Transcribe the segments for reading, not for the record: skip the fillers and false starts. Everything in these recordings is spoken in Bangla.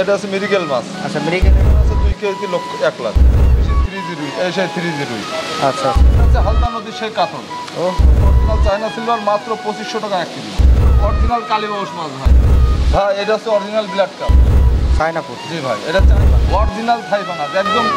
এটা আছে মিরিগেল মাছ। আচ্ছা, মিরিগেল আছে 2 কেজি 1 লাখ। 30 এই সেই 30। আচ্ছা আচ্ছা, হালদা নদীর সেই কাতল। ও অরিজিনাল চায়না সিলভার মাত্র 2500 টাকা 1 কেজি। অরিজিনাল কালীবাউস মাছ ভাই। ভাই এটা হচ্ছে অরিজিনাল ব্ল্যাক কাপ। চায়নাপুর। জি ভাই, এটা চায়না অরিজিনাল থাই বাংলা একদম।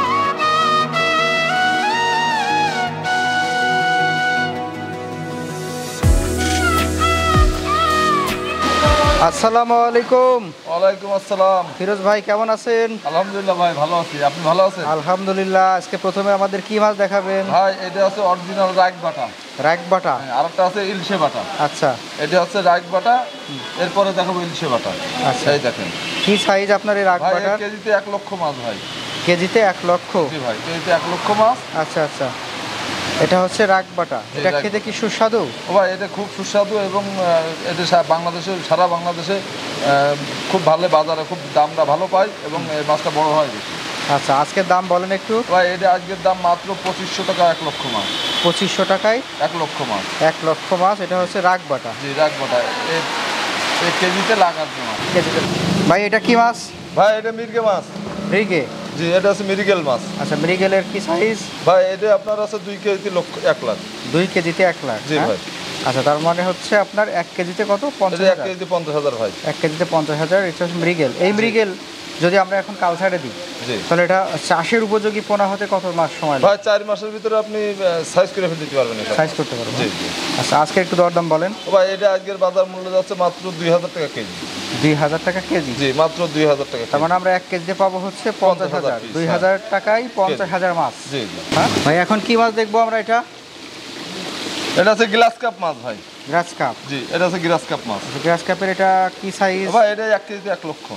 আসসালামু আলাইকুম। ওয়ালাইকুম আসসালাম। ফিরোজ ভাই কেমন আছেন? আলহামদুলিল্লাহ ভাই, ভালো আছি। আপনি ভালো আছেন? আলহামদুলিল্লাহ। আজকে প্রথমে আমাদের কি মাছ দেখাবেন? ভাই এটা আছে অরিজিনাল রাইক বাটা। রাইক বাটা। আরেকটা আছে ইলশে বাটা। আচ্ছা, এটা হচ্ছে রাইক বাটা। এরপরে দেখাবো ইলশে বাটা। আচ্ছা, এই দেখেন কি সাইজ আপনার এই রাইক ভাই, বাটা? কেজিতে 1 লক্ষ মাছ ভাই। কেজিতে 1 লক্ষ? জি ভাই, কেজিতে 1 লক্ষ মাছ। আচ্ছা আচ্ছা, এটা হচ্ছে রাইক বাটা। এটা রাইক খেতে কি সুস্বাদু? ও ভাই, এটা খুব সুস্বাদু এবং এটা সারা বাংলাদেশে খুব ভালো, বাজারে খুব দামটা ভালো পায় এবং এই মাছটা বড় হয় বেশি। আচ্ছা, আজকের দাম বলেন একটু। ভাই এটা আজকের দাম মাত্র 2500 টাকা 1 লক্ষ মাছ। 2500 টাকায় 1 লক্ষ মাছ। 1 লক্ষ মাছ। এটা হচ্ছে রাইক বাটা। জি, রাইক বাটা। এই কেজিতে লাগার মাছ। কেজিতে। ভাই এটা কি মাছ? ভাই এটা মিরগে মাছ। মৃগে? জি, এটা হচ্ছে মিরিগেল মাছ। আচ্ছা, মৃগেলের কি সাইজ? ভাই এটা আপনার আছে 2 কেজি 1 লাখ। 2 কেজিতে 1 লাখ? জি ভাই। আচ্ছা, তার মানে হচ্ছে আপনার 1 কেজিতে কত? এটা 50,000? 1 কেজিতে 50,000 ভাই। 1 কেজিতে 50,000। এটা হচ্ছে মৃগেল। এই মৃগেল যদি আমরা এখন কালচারে দিই, জি, তাহলে এটা চাষের উপযোগী পোনা হতে কত মাস সময় লাগে? ভাই 4 মাসের ভিতরে আপনি সাইজ করে ফেলতে পারবেন এটা। সাইজ করতে পারবো? জি জি। আচ্ছা, আজকে একটু দরদাম বলেন। ও ভাই এটা আজকের বাজার মূল্য যাচ্ছে মাত্র 2000 টাকা কেজি। 2000 টাকা কেজি? জি, মাত্র 2000 টাকা তার কেজি। মানে আমরা 1 কেজিতে পাবো হচ্ছে 50,000। 2000 টাকায় 50,000 মাছ। জি জি। হ্যাঁ ভাই, এখন কি মাছ দেখবো আমরা? এটা এটা আছে গ্লাস কাপ মাছ ভাই। গ্রাস কাপ? জি, এটা আছে গ্লাস কাপ মাছ। গ্রাস কাপের এটা কি সাইজ? ভাই এটা 1 কেজিতে 1 লক্ষ।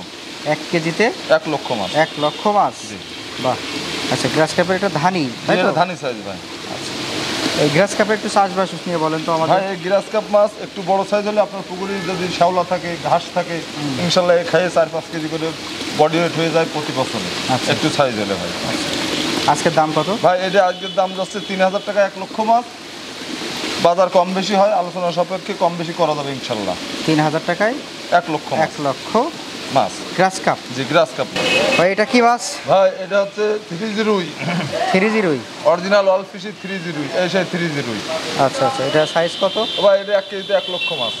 1 কেজিতে 1 লক্ষ মাছ। 1 লক্ষ মাছ? জি। বাহ। আচ্ছা, গ্রাস কাপের এটা ধানি, তাই তো? এটা ধানি সাইজ ভাই। এই গ্রাস কাপের একটু চাষবাস নিয়ে বলেন তো আমাদের। ভাই এই গ্লাস কাপ মাছ একটু বড় সাইজ হলে আপনার পুকুরে যদি শ্যাওলা থাকে, ঘাস থাকে, ইনশাল্লাহ খাইয়ে 4-5 কেজি করে বডি ওয়েট হয়ে যায় প্রতি বছরে। আচ্ছা। একটু সাইজ হলে ভাই। আজকের দাম কত? ভাই এটা আজকের দাম যাচ্ছে 3000 টাকা 1 লক্ষ মাছ। বাজার কম বেশি হয়, আলোচনা সাপেক্ষে কম বেশি করা যাবে ইনশাল্লাহ। 3000 টাকায় 1 লক্ষ মাছ। 1 লক্ষ মাছ। গ্রাস কাপ? জি, গ্রাস কাপ। ভাই এটা কি মাছ? ভাই এটা হচ্ছে 3 রুই। 3 রুই? অরিজিনাল অল ফিশি 3 রুই। এই সেই 3 রুই। আচ্ছা আচ্ছা, এটা সাইজ কত? ভাই এটা 1 কেজিতে 1 লক্ষ মাছ।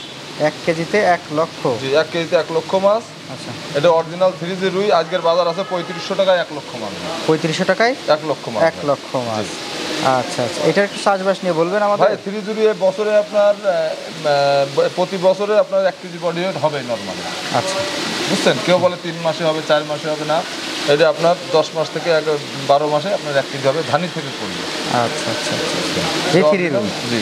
1 কেজিতে 1 লক্ষ? জি, 1 কেজিতে 1 লক্ষ মাছ। আচ্ছা, এটা অরিজিনাল 3 রুই। আজকের বাজার আছে 3500 টাকায় 1 লক্ষ মাছ। 3500 টাকায় 1 লক্ষ মাছ। 1 লক্ষ মাছ। আচ্ছা আচ্ছা, এটার একটু চাষবাস নিয়ে বলবেন আমাদের। ভাই 3 রুই বছরে আপনার প্রতি বছরে আপনার 1 কেজি বডি ওয়েট হবে নর্মালি। আচ্ছা, বুঝছেন? কেউ বলে 3 মাসে হবে, 4 মাসে হবে না। এটা আপনার 10 মাস থেকে 12 মাসে আপনার 1 কেজি হবে, ধানি থেকে করবে। আচ্ছা আচ্ছা আচ্ছা। এই 3 রুই? জি।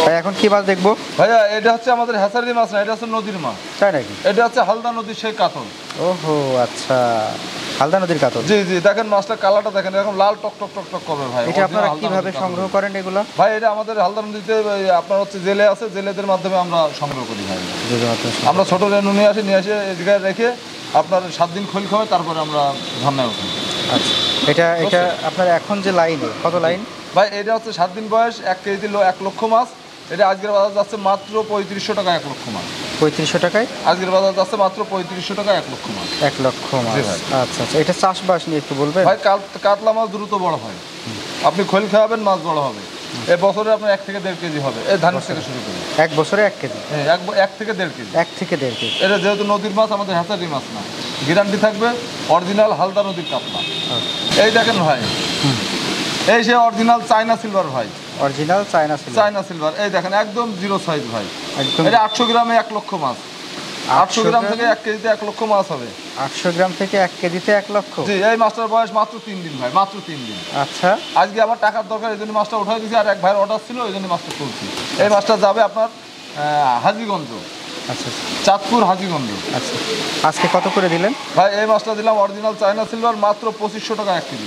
ভাই এখন কি মাছ দেখবো? ভাইয়া এটা হচ্ছে আমাদের হ্যাচারি মাছ না, এটা হচ্ছে নদীর মাছ। তাই নাকি? এটা হচ্ছে হালদা নদীর সেই কাতল। ওহো, আচ্ছা, হালদা নদীর কাতল। জি জি, দেখেন মাছটা কালারটা দেখেন, এরকম লাল টক টক টক টক করবে ভাই। এটা আপনারা original হালদা কিভাবে নদীর কাতল। সংগ্রহ করেন এগুলো? ভাই এটা আমাদের হালদা নদীতে আপনার হচ্ছে জেলে আছে, জেলেদের মাধ্যমে আমরা সংগ্রহ করি ভাই। আমরা ছোট রেনু নিয়ে এসে এই জায়গায় রেখে আপনার 7 দিন খোল খাওয়াই, তারপরে আমরা ধান্নায় উঠি। আচ্ছা, এটা আপনার এখন যে লাইনে কত লাইন? ভাই এটা হচ্ছে 7 দিন বয়স, 1 কেজি 1 লক্ষ মাছ। এটা আজকের বাজার যাচ্ছে মাত্র 3500 টাকা 1 লক্ষ মাছ। 3500 টাকায় আজকের বাজার যাচ্ছে মাত্র 3500 টাকা 1 লক্ষ মাছ। 1 লক্ষ মাছ। জি ভাই। আচ্ছা আচ্ছা, এটা চাষবাস নিয়ে একটু বলবেন? ভাই কাতলা মাছ দ্রুত বড় হয়। আপনি খোল খাওয়াবেন, মাছ বড় হবে। এই বছরে আপনার 1 থেকে 1.5 কেজি হবে, এই ধান থেকে শুরু করে। 1 বছরে 1 কেজি? হ্যাঁ, 1 থেকে 1.5 কেজি। 1 থেকে 1.5 কেজি। এটা যেহেতু নদীর মাছ, আমাদের হ্যাচারি মাছ না, গ্যারান্টি থাকবে অরিজিনাল হালদা নদীর কাতলা। এই দেখেন ভাই, এই সে অরিজিনাল চায়না সিলভার ভাই। Original China silver? China silver. এই দেখেন একদম জিরো সাইজ ভাই। একদম। এটা 800 গ্রামে 1 লক্ষ মাছ। 800 গ্রাম থেকে 1 কেজিতে 1 লক্ষ মাছ হবে। 800 গ্রাম থেকে 1 কেজিতে 1 লক্ষ? জি, এই মাছটার বয়স মাত্র 3 দিন ভাই, মাত্র 3 দিন। আচ্ছা, আজকে আমার টাকার দরকার, এই জন্য মাছটা উঠাই দিয়েছি, আর এক ভাইয়ের অর্ডার ছিল, ওই জন্য মাছটা তুলছি। এই মাছটা যাবে আপনার হাজীগঞ্জ, আচ্ছা চাঁদপুর হাজীগঞ্জ। আচ্ছা। আজকে কত করে দিলেন? ভাই এই মাছটা দিলাম অরিজিনাল চায়না সিলভার মাত্র 2500 টাকা 1 কেজি।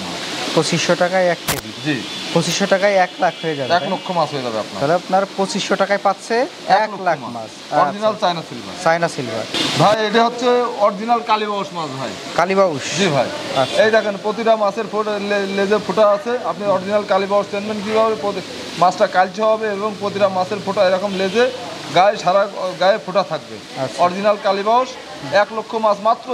2500 টাকায় 1 কেজি? জি। 2500 টাকায় 1 লাখ হয়ে যাবে? 1 লক্ষ মাছ হয়ে যাবে আপনার। তাহলে আপনার 2500 টাকায় পাচ্ছে 1 লাখ মাছ। Original China silver. China silver. ভাই এটা হচ্ছে অরিজিনাল কালীবাউস মাছ ভাই। কালীবাউস? জি ভাই। আচ্ছা। এই দেখেন প্রতিটা মাছের লেজে ফোঁটা আছে। আপনি অরিজিনাল কালীবাউস চেনবেন কীভাবে? মাছটা কালচে হবে এবং প্রতিটা মাছের ফোঁটা এরকম লেজে সারা গায়ে ফোঁটা থাকবে। আচ্ছা। অরিজিনাল কালীবাউস 1 লক্ষ মাছ মাত্র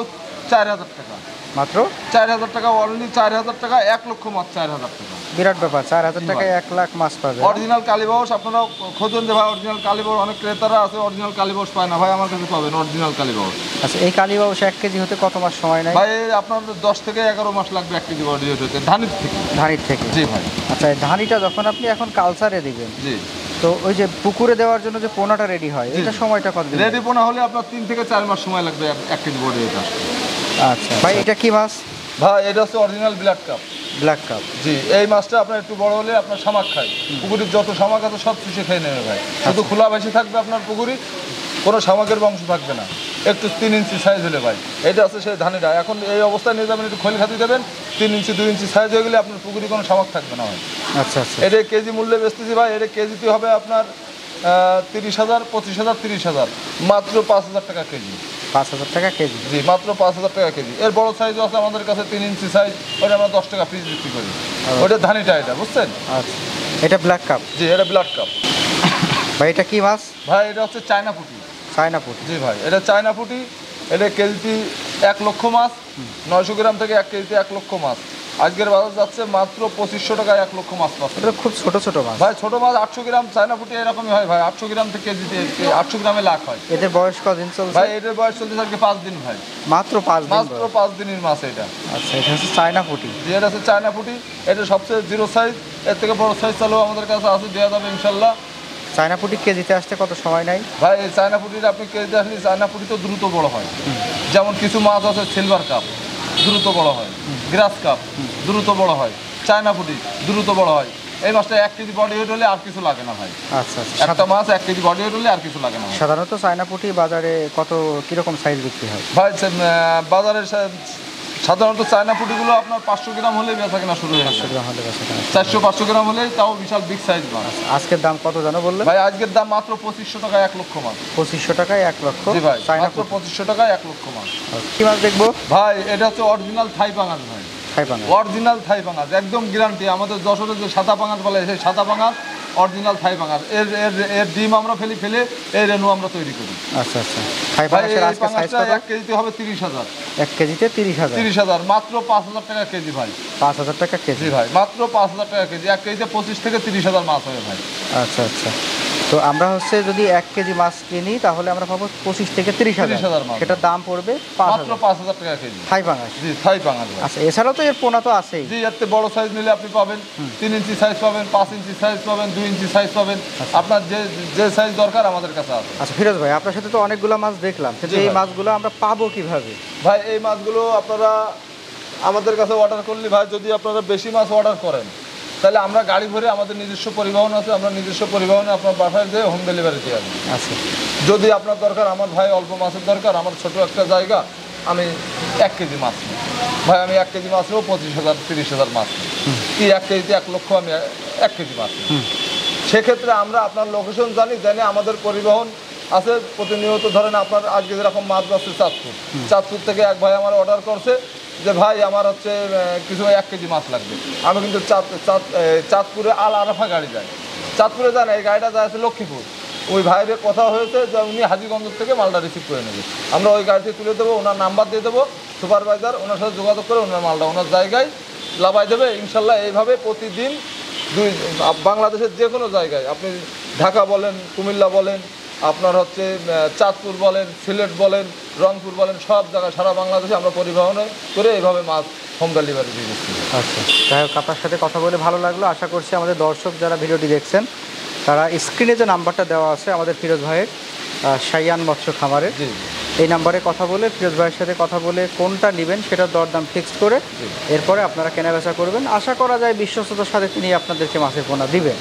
4,000 টাকা, মাত্র 4,000 টাকা, অনলি 4,000 টাকা, 1 লক্ষ মাছ 4,000 টাকা। বিরাট ব্যাপার, 4,000 টাকায় 1 লাখ মাছ পাবে। অরিজিনাল কালীবাউস আপনারা খোঁজেন যে ভাই অরিজিনাল কালীবাউস, অনেক ক্রেতারা আছে অরিজিনাল কালীবাউস পায় না, ভাই আমার কাছে পাবেন অরিজিনাল কালীবাউস। আচ্ছা, এই কালীবাউস 1 কেজি হতে কত মাস সময় নেয়? ভাই আপনার 10 থেকে 11 মাস লাগবে 1 কেজি বডি হতে, ধানির থেকে। ধানির থেকে? জি ভাই। আচ্ছা, এই ধানিটা যখন আপনি এখন কালচারে দিবেন, জি, তো ওই যে পুকুরে দেওয়ার জন্য যে পোনাটা রেডি হয়, এটা সময়টা কত দিন? রেডি পোনা হলে আপনার 3 থেকে 4 মাস সময় লাগবে 1 কেজি বডি হতে আসতে। আচ্ছা ভাই, এটা কি মাছ? ভাই এটা হচ্ছে original black cup. Black cup? জি, এই মাছটা আপনার একটু বড় হলে আপনার শামাক খায়, পুকুরের যত শামাক আছে সব চুষে খেয়ে নেবে ভাই। শুধু খোলা বেশি থাকবে আপনার পুকুরে, কোনো শামাকের বংশ থাকবে না, একটু 3 ইঞ্চি সাইজ হলে ভাই। এটা আছে সেই ধানিটা, এখন এই অবস্থায় নিয়ে যাবেন, একটু খোল খাতি দেবেন, 3 ইঞ্চি 2 ইঞ্চি সাইজ হয়ে গেলে আপনার পুকুরে কোনো শামাক থাকবে না ভাই। আচ্ছা আচ্ছা। এটা কেজি মূল্যে বেচতেছি ভাই, এটা কেজিতে হবে আপনার 30,000, 25,000, 30,000, মাত্র 5,000 টাকা কেজি। 5,000 টাকা কেজি? জি, মাত্র 5,000 টাকা কেজি। এর বড় সাইজও আছে আমাদের কাছে, 3 ইঞ্চি সাইজ, ওটা আমরা 10 টাকা পিস বিক্রি করি। ওটা ধানিটা, এটা বুঝছেন? আচ্ছা, এটা ব্ল্যাক কাপ? জি, এটা ব্লাড কাপ। ভাই এটা কি মাছ? ভাই এটা হচ্ছে চায়না পুঁটি। চায়না পুঁটি? জি ভাই, এটা চায়না পুঁটি। এটা কেজিতে 1 লক্ষ মাছ, 900 গ্রাম থেকে 1 কেজিতে 1 লক্ষ মাছ। আজকের বাজার যাচ্ছে মাত্র 2500 টাকায় 1 লক্ষ মাছ পাচ্ছে। এটা খুব ছোট ছোট মাছ ভাই, ছোট মাছ 800 গ্রাম, চায়না পুঁটি এরকমই হয় ভাই, 800 গ্রাম থেকে কেজিতে 800 গ্রামে লাখ হয়। এদের বয়স কদিন চলছে? ভাই এটার বয়স চলতে থাকে 5 দিন ভাই। মাত্র 5 দিন? মাত্র 5 দিনের মাছ এটা। আচ্ছা, এটা হচ্ছে চায়না পুঁটি? জি, এটা হচ্ছে চায়না পুঁটি। এটা সবচেয়ে জিরো সাইজ, এর থেকে বড় সাইজ চালু আমাদের কাছে আছে, দেওয়া যাবে ইনশাল্লাহ। চায়না পুঁটি কেজিতে আসতে কত সময় নেয়? ভাই এই চায়না পুঁটির আপনি কেজিতে আসলে চায়না পুঁটি তো দ্রুত বড় হয়। যেমন কিছু মাছ আছে সিলভার কাপ, দ্রুত বড় হয়, গ্রাস কাপ দ্রুত বড় হয়, চায়না পুঁটি দ্রুত বড় হয়। এই মাছটা 1 কেজি বডি ওয়েট হলে আর কিছু লাগে না ভাই। আচ্ছা আচ্ছা। একটা মাছ 1 কেজি বডি ওয়েট হলে আর কিছু লাগে না ভাই। সাধারণত চায়না পুঁটি বাজারে কত কিরকম সাইজ বিক্রি হয়? ভাই বাজারে সাধারণত চায়না পুঁটিগুলো আপনার 500 গ্রাম হলেই বেচা কেনা শুরু হয়ে যায়। 400-500 গ্রাম হলেই তাও বিশাল বিগ সাইজ মাছ। আজকের দাম কত জানো বললে? ভাই আজকের দাম মাত্র 2500 টাকায় 1 লক্ষ মাছ। 2500 টাকায় 1 লক্ষ? জি ভাই, চায়না মাত্র 2500 টাকায় 1 লক্ষ মাছ। কি মাছ দেখবো? ভাই এটা হচ্ছে অরিজিনাল থাই পাঙাশ ভাই। থাই পাঙাশ? অরিজিনাল থাই পাঙাশ, একদম গ্যারান্টি। আমাদের যশোরে যে সাদা পাঙাশ বলে, সেই সাদা পাঙাশ অরিজিনাল থাই পাঙাশ। এর ডিম আমরা ফেলে এই রেণু আমরা তৈরি করি। আচ্ছা আচ্ছা। থাই ভাই পাঙাশের এই আজকে সাইজ পাঙাশটা কত? 1 কেজিতে হবে 30,000। 1 কেজিতে 30,000? 30,000, মাত্র 5,000 টাকা কেজি ভাই। 5,000 টাকা কেজি? জি ভাই, মাত্র 5,000 টাকা কেজি। 1 কেজিতে 25 থেকে 30,000 মাছ হবে ভাই। আচ্ছা আচ্ছা। তো আমরা হচ্ছে যদি 1 কেজি মাছ কিনি তাহলে আমরা পাবো 25 থেকে 30,000 মাছ। সেটার দাম পড়বে মাত্র 5,000 টাকা কেজি। থাই পাঙাশ? জি, থাই পাঙাশ ভাই। আচ্ছা, এছাড়াও তো এর পোনা তো আছেই? জি, এর বড় সাইজ নিলে আপনি পাবেন 3 ইঞ্চি সাইজ পাবেন, 5 ইঞ্চি সাইজ পাবেন, 2 ইঞ্চি সাইজ পাবেন। আপনার যে সাইজ দরকার আমাদের কাছে আছে। আচ্ছা ফিরোজ ভাই, আপনার সাথে তো অনেকগুলো মাছ দেখলাম, কিন্তু জি এই ভাই। মাছগুলো আমরা পাবো কিভাবে? ভাই এই মাছগুলো আপনারা আমাদের কাছে অর্ডার করলে, ভাই যদি আপনারা বেশি মাছ অর্ডার করেন তাহলে আমরা গাড়ি ভরে, আমাদের নিজস্ব পরিবহন আছে, আমরা নিজস্ব পরিবহনে আপনার বাসায় যেয়ে হোম ডেলিভারি দিয়ে আসবো। আচ্ছা। যদি আপনার দরকার, আমার ভাই অল্প মাছের দরকার, আমার ছোট একটা জায়গা, আমি 1 কেজি মাছ নিই ভাই, আমি 1 কেজি মাছ নেবো 25,000 30,000 মাছ নিই। কি 1 কেজিতে 1 লক্ষ, আমি 1 কেজি মাছ নিই। সেক্ষেত্রে আমরা আপনার লোকেশন জানি, আমাদের পরিবহন আছে প্রতিনিয়ত। ধরেন আপনার আজকে যেরকম মাছ যাচ্ছে চাঁদপুর থেকে এক ভাই আমার অর্ডার করছে যে ভাই আমার হচ্ছে কিছু 1 কেজি মাছ লাগবে। আমি কিন্তু চাঁদপুরে আল আরাফা গাড়ি যায়, চাঁদপুরে যান, এই গাড়িটা যায় আছে লক্ষ্মীপুর। ওই ভাইয়ের কথা হয়েছে যে উনি হাজীগঞ্জ থেকে মালটা রিসিভ করে নেবে, আমরা ওই গাড়িতে তুলে দেবো, ওনার নাম্বার দিয়ে দেবো, সুপারভাইজার ওনার সাথে যোগাযোগ করে ওনার মালটা ওনার জায়গায় লাভাই দেবে ইনশাল্লাহ। এইভাবে প্রতিদিন বাংলাদেশের যে কোনো জায়গায়, আপনি ঢাকা বলেন, কুমিল্লা বলেন, আপনার হচ্ছে চাঁদপুর বলেন, সিলেট বলেন, রংপুর বলেন, সব জায়গায় সারা বাংলাদেশে আমরা পরিবহনে করে এইভাবে মাছ হোম ডেলিভারি দিয়ে দিচ্ছি। আচ্ছা, যাই হোক, আপনার সাথে কথা বলে ভালো লাগলো। আশা করছি আমাদের দর্শক যারা ভিডিওটি দেখছেন তারা স্ক্রিনে যে নাম্বারটা দেওয়া আছে আমাদের ফিরোজ ভাইয়ের, শাইয়ান মৎস্য খামারে, এই নাম্বারে কথা বলে ফিরোজ ভাইয়ের সাথে কথা বলে কোনটা নেবেন সেটার দরদাম ফিক্সড করে এরপরে আপনারা কেনাবেচা করবেন। আশা করা যায় বিশ্বস্ততার সাথে তিনি আপনাদেরকে মাছের পোনা দিবেন।